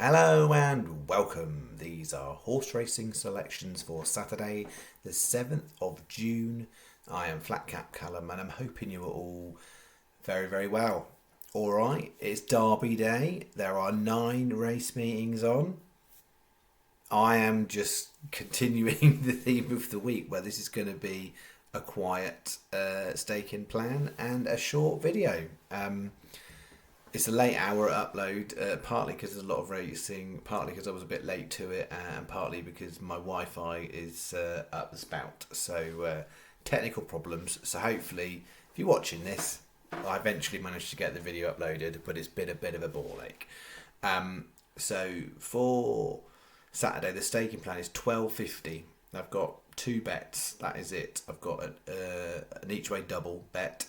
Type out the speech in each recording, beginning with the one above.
Hello and welcome. These are horse racing selections for Saturday, the 7th of June. I am flatcapcallum and I'm hoping you are all very, very well. Alright, it's Derby Day. There are 9 race meetings on. I am just continuing the theme of the week where this is going to be a quiet staking plan and a short video. It's a late hour upload, partly because there's a lot of racing, partly because I was a bit late to it, and partly because my Wi-Fi is up the spout. So technical problems. So hopefully, if you're watching this, I eventually managed to get the video uploaded, but it's been a bit of a ball ache. So for Saturday, the staking plan is £12.50. I've got 2 bets. That is it. I've got an each way double bet,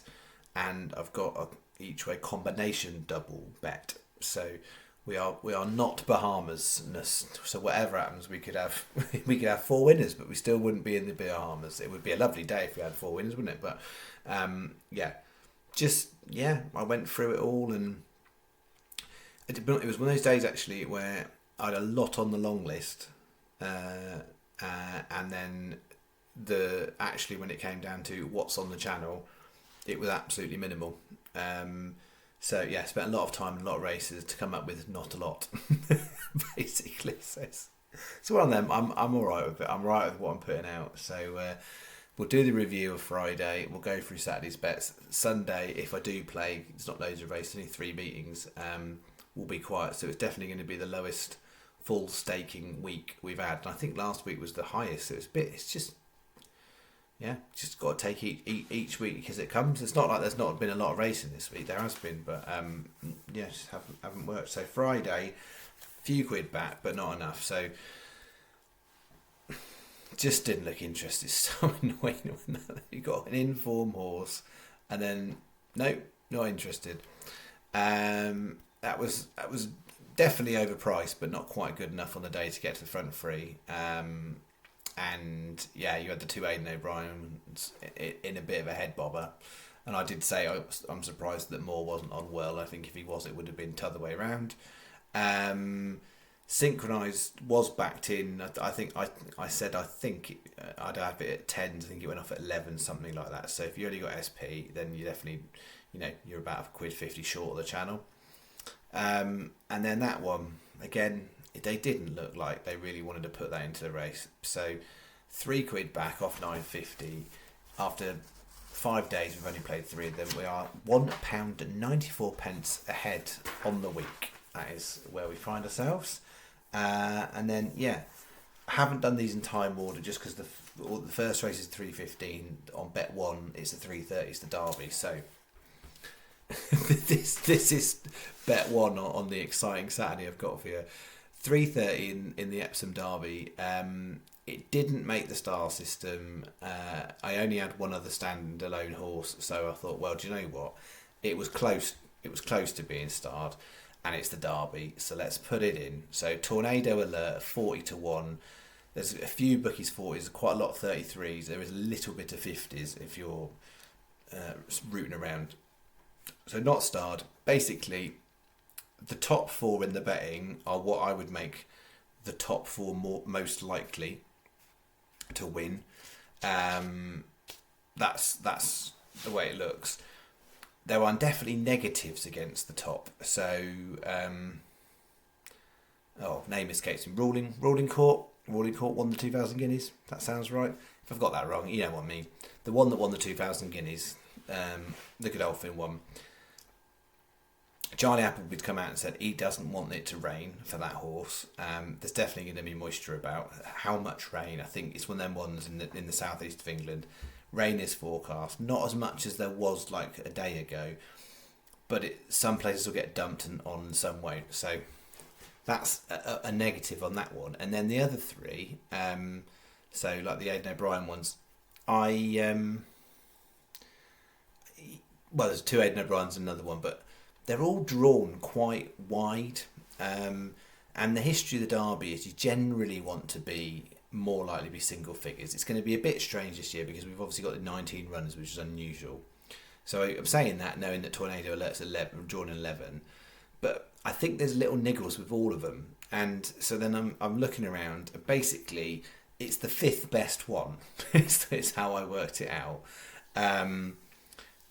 and I've got a each way combination double bet. So we are not Bahamas-ness. So whatever happens, we could have 4 winners, but we still wouldn't be in the Bahamas. It would be a lovely day if we had 4 winners, wouldn't it? But I went through it all, and it was one of those days actually where I had a lot on the long list, and then when it came down to what's on the channel, it was absolutely minimal. Spent a lot of time and a lot of races to come up with not a lot, basically. So one of them. I'm all right with it. I'm right with what I'm putting out. So we'll do the review of Friday. We'll go through Saturday's bets. Sunday, if I do play, it's not loads of races, only 3 meetings. Will be quiet. So it's definitely going to be the lowest full staking week we've had. And I think last week was the highest. So it's just got to take each week as it comes. It's not like there's not been a lot of racing this week. There has been, but just haven't worked. So Friday, few quid back, but not enough. So just didn't look interested. So annoying when you got an inform horse, and then nope, not interested. That was definitely overpriced, but not quite good enough on the day to get to the front 3. And you had the 2 Aidan O'Briens in a bit of a head bobber, and I did say I'm surprised that Moore wasn't on well. I think if he was, it would have been the other way around. Synchronised was backed in. I said I'd have it at 10. I think it went off at 11, something like that. So if you only got SP, then you definitely you're about £1.50 short of the channel. And then that one again, they didn't look like they really wanted to put that into the race. So £3 back off 9.50. After 5 days, we've only played 3 of them. We are £1.94 ahead on the week. That is where we find ourselves. And then haven't done these in time order just because the first race is 3.15 on bet 1. It's the 3.30. It's the Derby. So this is bet 1 on the exciting Saturday I've got for you. 3.30 in the Epsom Derby. It didn't make the star system. I only had one other standalone horse, so I thought, well, do you know what? It was close. It was close to being starred, and it's the Derby, so let's put it in. So Tornado Alert 40-1. There's a few bookies 40s, quite a lot of 33s. There is a little bit of 50s if you're rooting around. So not starred. Basically, the top 4 in the betting are what I would make the top 4 most likely to win. That's the way it looks. There are definitely negatives against the top. So, name escapes me. Ruling Court. Ruling Court won the 2,000 guineas. That sounds right. If I've got that wrong, you know what I mean. The one that won the 2,000 guineas, the Godolphin one. Charlie Appleby'd come out and said he doesn't want it to rain for that horse. There's definitely going to be moisture about. How much rain? I think it's one of them ones in the southeast of England. Rain is forecast. Not as much as there was like a day ago, but some places will get dumped on, some won't. So that's a negative on that one. And then the other 3, so like the Aidan O'Brien ones, there's 2 Aidan O'Briens and another one, but they're all drawn quite wide, and the history of the Derby is you generally want to be more likely to be single figures. It's going to be a bit strange this year because we've obviously got the 19 runners, which is unusual. So I'm saying that knowing that Tornado Alert's 11, drawn 11, but I think there's little niggles with all of them, and so then I'm looking around. And basically, it's the fifth best one. It's how I worked it out.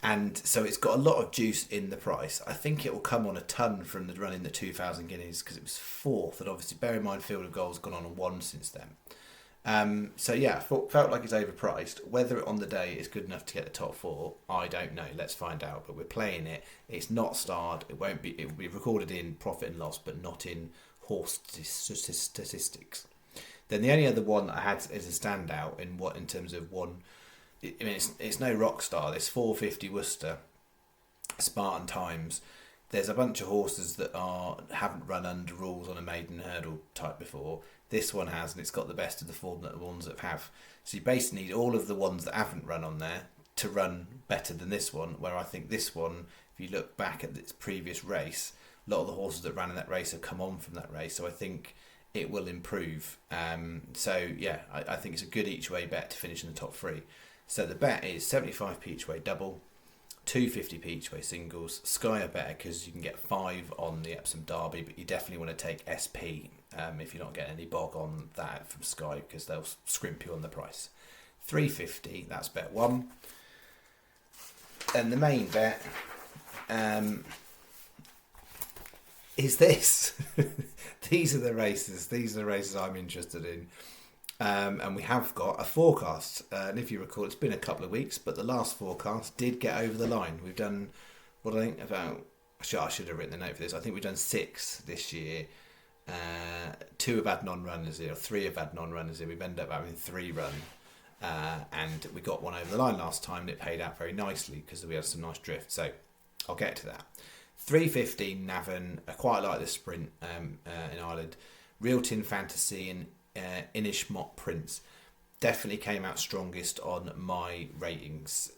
And so it's got a lot of juice in the price. I think it will come on a ton from the running the 2,000 guineas because it was fourth, and obviously bear in mind Field of Gold's gone on one since then. So yeah, felt like it's overpriced. Whether on the day it's good enough to get the top four, I don't know. Let's find out. But we're playing it. It's not starred. It won't be. It will be recorded in profit and loss, but not in horse statistics. Then the only other one that I had as a standout in terms of one. I mean, it's no rock star. There's 450 Worcester, Spartan Times. There's a bunch of horses that haven't run under rules on a maiden hurdle type before. This one has, and it's got the best of the form that the ones that have. So you basically need all of the ones that haven't run on there to run better than this one. Where I think this one, if you look back at its previous race, a lot of the horses that ran in that race have come on from that race. So I think it will improve. So yeah, I think it's a good each way bet to finish in the top three. So the bet is 75p each way double, 250p each way singles. Sky are better because you can get 5 on the Epsom Derby, but you definitely want to take SP if you're not getting any bog on that from Sky because they'll scrimp you on the price. 350, that's bet 1. And the main bet is this. These are the races I'm interested in. And we have got a forecast, and if you recall, it's been a couple of weeks, but the last forecast did get over the line. We've done, what I think about, I should have written the note for this, I think we've done 6 this year. 2 have had non-runners here, 3 have had non-runners here. We've ended up having 3 run, and we got one over the line last time, and it paid out very nicely because we had some nice drift, so I'll get to that. 350 Navan, I quite like the sprint in Ireland. Real Tin Fantasy and Inish Mott Prince definitely came out strongest on my ratings,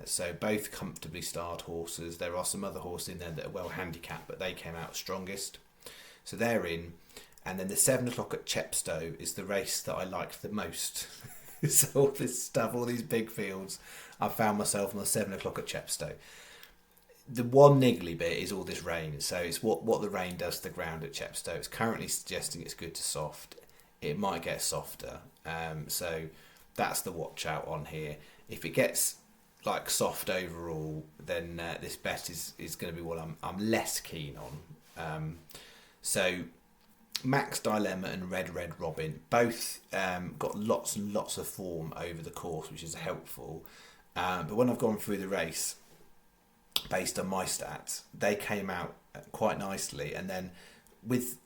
so both comfortably starred horses. There are some other horses in there that are well handicapped, but they came out strongest, so they're in. And then the 7 o'clock at Chepstow is the race that I liked the most. So all this stuff, all these big fields, I found myself on the 7 o'clock at Chepstow. The one niggly bit is all this rain, so it's what the rain does to the ground at Chepstow. It's currently suggesting it's good to soft. It might get softer, so that's the watch out on here. If it gets like soft overall, then this bet is going to be what I'm less keen on. So Max Dilemma and Red Robin both got lots and lots of form over the course, which is helpful. But when I've gone through the race, based on my stats, they came out quite nicely, and then with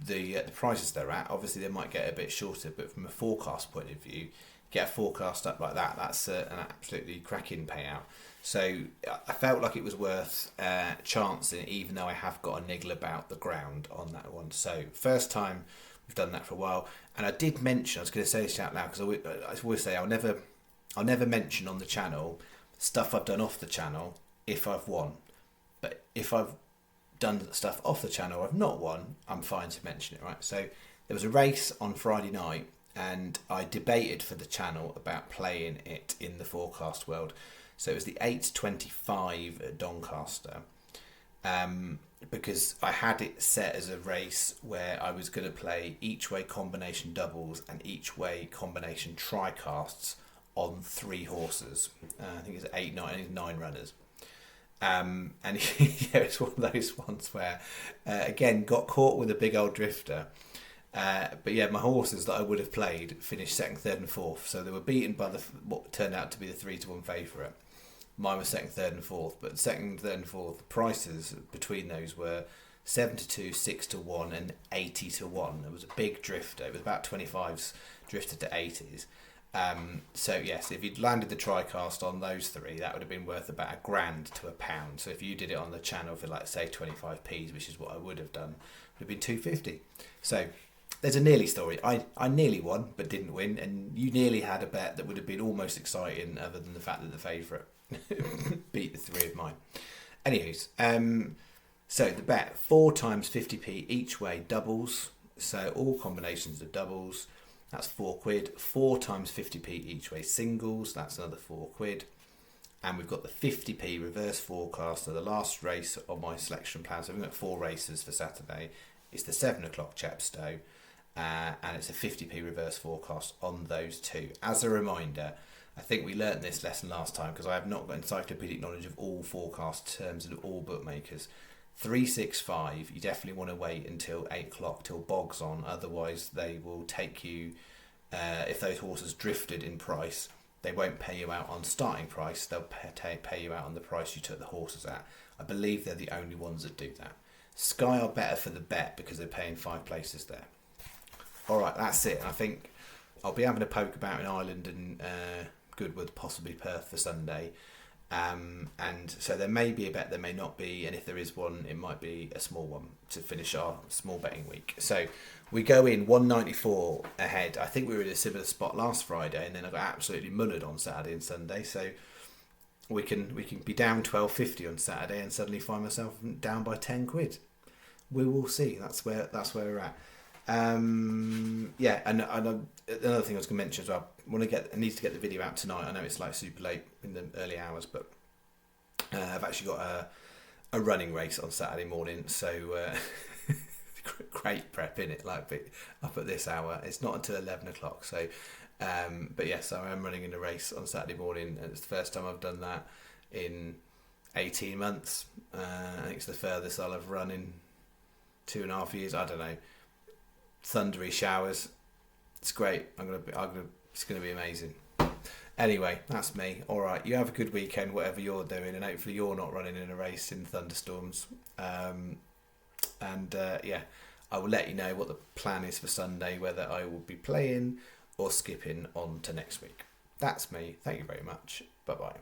the prices they're at, obviously they might get a bit shorter, but from a forecast point of view, get a forecast up like that, that's an absolutely cracking payout. So I felt like it was worth chancing, even though I have got a niggle about the ground on that one. So first time we've done that for a while, and I did mention, I was going to say this out loud because I always say I'll never mention on the channel stuff I've done off the channel if I've won, but if I've done stuff off the channel I've not won, I'm fine to mention it, right? So there was a race on Friday night, and I debated for the channel about playing it in the forecast world. So it was the 8:25 at Doncaster, because I had it set as a race where I was going to play each way combination doubles and each way combination tri-casts on 3 horses. I think it's 9 runners. And yeah, it's one of those ones where, again, got caught with a big old drifter. But yeah, my horses that I would have played finished 2nd, 3rd and 4th. So they were beaten by what turned out to be the 3-1 favourite. Mine was 2nd, 3rd and 4th. But 2nd, 3rd and 4th, the prices between those were 7-2, 6-1 and 80-1. There was a big drifter. It was about 25s drifted to 80s. So yes, if you'd landed the tri-cast on those 3, that would have been worth about £1,000 to £1. So if you did it on the channel for like say 25p's, which is what I would have done, it would have been £2.50. So there's a nearly story. I nearly won but didn't win, and you nearly had a bet that would have been almost exciting, other than the fact that the favourite beat the 3 of mine. Anyways, so the bet 4 times 50p each way doubles. So all combinations of doubles. That's £4. 4 times 50p each way singles, that's another £4. and we've got the 50p reverse forecast. So the last race on my selection plan, so we've got 4 races for Saturday. It's the 7 o'clock Chepstow, and it's a 50p reverse forecast on those 2. As a reminder, I think we learnt this lesson last time because I have not got encyclopedic knowledge of all forecast terms and all bookmakers. 365, you definitely want to wait until 8 o'clock till bog's on, otherwise they will take you, if those horses drifted in price, they won't pay you out on starting price, they'll pay you out on the price you took the horses at. I believe they're the only ones that do that. Sky are better for the bet because they're paying 5 places there. Alright, that's it. I think I'll be having a poke about in Ireland and Goodwood, possibly Perth for Sunday. And so there may be a bet, there may not be, and if there is one, it might be a small one to finish our small betting week. So we go in 194 ahead. I think we were in a similar spot last Friday, and then I got absolutely mullered on Saturday and Sunday. So we can be down 12.50 on Saturday and suddenly find myself down by 10 quid. We will see. That's where we're at. Yeah, and another thing I was going to mention as well. I need to get the video out tonight. I know it's like super late in the early hours, but I've actually got a running race on Saturday morning, so great prep in it. Like up at this hour, it's not until 11 o'clock. So, but yes, I am running in a race on Saturday morning, and it's the first time I've done that in 18 months. I think it's the furthest I'll have run in 2.5 years. I don't know. Thundery showers. It's great. It's gonna be amazing. Anyway, that's me. All right, you have a good weekend, whatever you're doing, and hopefully you're not running in a race in thunderstorms. Yeah, I will let you know what the plan is for Sunday, whether I will be playing or skipping on to next week. That's me. Thank you very much. Bye bye.